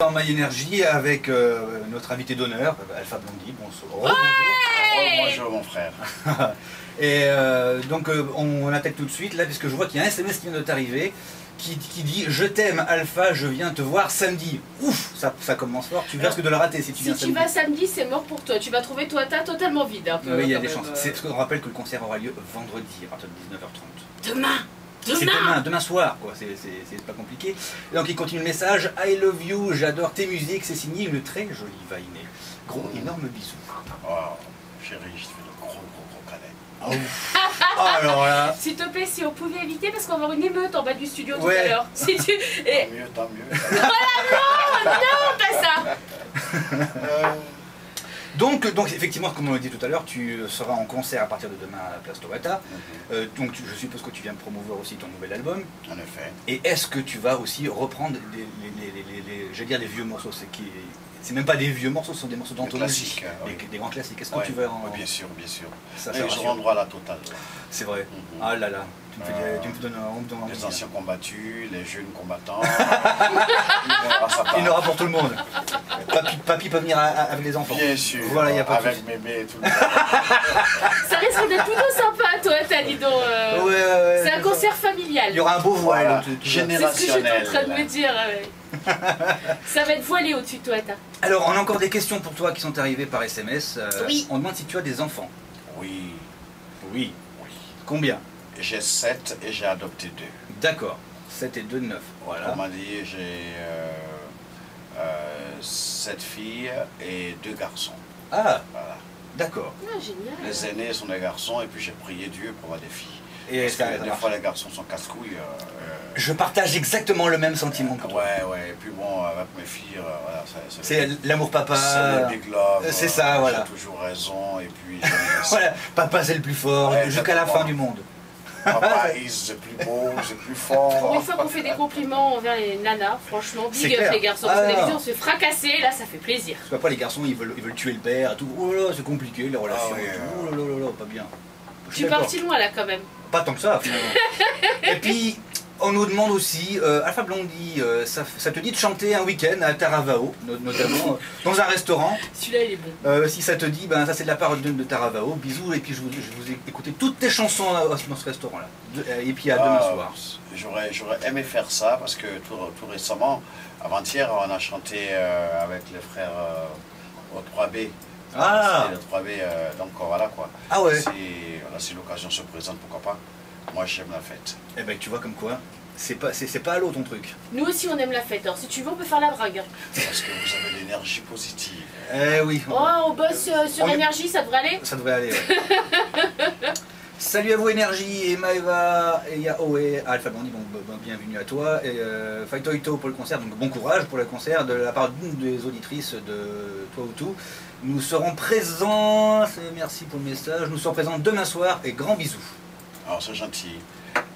Dans My Energy avec notre invité d'honneur, Alpha Blondy. Bonsoir. Bonjour mon frère. Et donc on attaque tout de suite là, puisque je vois qu'il y a un SMS qui vient de t'arriver qui dit je t'aime Alpha, je viens te voir samedi. Ouf, ça commence fort, tu risques de le rater si tu viens samedi. Si tu vas samedi, c'est mort pour toi, tu vas trouver Toyota totalement vide. Un peu, oui, il y a des chances. C'est parce qu'on rappelle que le concert aura lieu vendredi à partir de 19h30. Demain. Demain soir, quoi, c'est pas compliqué. Et donc il continue le message, I love you, j'adore tes musiques, c'est signé une très jolie Vainé. Gros, énorme bisou. Oh, chérie, je te fais de gros câlins. Oh, alors là. S'il te plaît, si on pouvait éviter, parce qu'on va avoir une émeute en bas du studio tout à l'heure. Si tu... Tant mieux. Voilà, non, pas ça. Donc, effectivement, comme on l'a dit tout à l'heure, tu seras en concert à partir de demain à la place Toyota. Donc je suppose que tu viens de promouvoir aussi ton nouvel album. En effet. Et est-ce que tu vas aussi reprendre les vieux morceaux? C'est même pas des vieux morceaux, ce sont des morceaux d'anthologie. Des grands classiques. Est-ce que tu vas en... Oui, bien sûr, bien sûr. Ça je rendrai la totale. C'est vrai. Ah là là. Tu me donnes un... Les anciens combattus, les jeunes combattants. Il y en aura pour tout le monde. Papy peut venir avec les enfants. Bien sûr. Voilà, il y a pas avec mémé et tout le monde. Ça risque d'être plutôt sympa, toi, t'as dit donc. Ouais, c'est un concert familial. Il y aura un beau voile. Générationnel. C'est ce que j'étais en train de me dire. Ça va être voilé au-dessus de toi, Alors, on a encore des questions pour toi qui sont arrivées par SMS. Oui. On demande si tu as des enfants. Oui. Oui. Combien? J'ai 7 et j'ai adopté 2. D'accord. 7 et 2, 9. Voilà. On m'a dit j'ai 7 filles et 2 garçons. Ah, voilà. D'accord. Ah, génial. Les aînés sont des garçons et puis j'ai prié Dieu pour avoir des filles. Et parce que des fois les garçons sont casse-couilles. Je partage exactement le même sentiment que toi. Ouais. Et puis bon, avec mes filles, voilà, c'est l'amour papa. C'est le big love. C'est ça, voilà. J'ai toujours raison et puis... Voilà, papa c'est le plus fort, ouais, jusqu'à la fin du monde. Papa c'est plus beau, c'est plus fort. Pour une fois qu'on fait des compliments envers les nanas, franchement, big up les garçons. Ah, parce que d'habitude on se fait fracasser, là ça fait plaisir. Parce qu'après les garçons ils veulent tuer le père et tout. Oh là là, c'est compliqué les relations. Ah, ouais, oh là là, pas bien. Tu pars si loin là quand même. Pas tant que ça finalement. Et puis on nous demande aussi, Alpha Blondy, ça te dit de chanter un week-end à Taravao, notamment dans un restaurant. Celui-là il est bon. Si ça te dit, ben, ça c'est de la part de Taravao. Bisous, et puis je vous ai écouté toutes tes chansons dans ce restaurant-là. Et puis à demain soir. J'aurais aimé faire ça parce que tout récemment, avant-hier, on a chanté avec les frères au 3B. Ah, le 3B, donc voilà quoi. Ah ouais. Si l'occasion se présente, pourquoi pas. Moi j'aime la fête. Eh ben tu vois comme quoi, c'est pas à l'eau ton truc. Nous aussi on aime la fête, alors si tu veux on peut faire la drague. Parce que vous avez l'énergie positive. Eh oui. Oh on bosse sur énergie, ça devrait aller. Ça devrait aller, ouais. Salut à vous Énergie, et Maeva, et Yaoé, Alpha Blondy, bienvenue à toi, et Faitoito pour le concert, donc bon courage pour le concert de la part d'une des auditrices de Toi ou Tout. Nous serons présents, merci pour le message, nous serons présents demain soir, et grands bisous. Alors c'est gentil,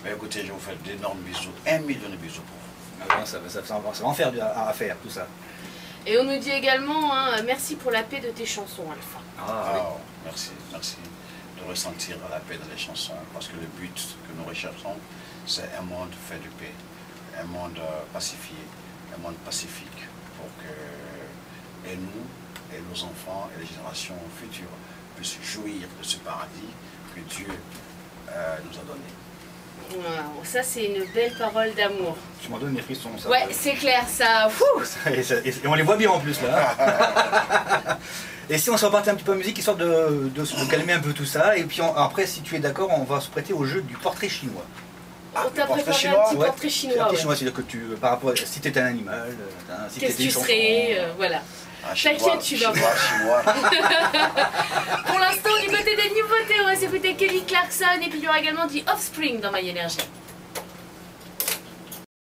mais écoutez, je vous fais d'énormes bisous, 1 million de bisous pour vous. Ah, ça va en faire à faire tout ça. Et on nous dit également, merci pour la paix de tes chansons Alpha. Oui. Merci de ressentir la paix dans les chansons, parce que le but que nous recherchons, c'est un monde fait de paix, un monde pacifié, un monde pacifique, pour que et nous, et nos enfants, et les générations futures puissent jouir de ce paradis que Dieu nous a donné. Wow, ça c'est une belle parole d'amour. Tu m'en donnes des frissons, ça. Ouais, c'est clair, ça. Et on les voit bien en plus là. Et si on se repartait un petit peu en musique, histoire de calmer un peu tout ça, et puis après, si tu es d'accord, on va se prêter au jeu du portrait chinois. On t'a préparé un petit portrait chinois. C'est-à-dire que par rapport à si tu étais un animal, si qu'est-ce que tu serais, voilà. T'inquiète, tu vas voir. Pour l'instant, du côté des nouveautés, on va s'écouter Kelly Clarkson et puis il y aura également du Offspring dans My Energy.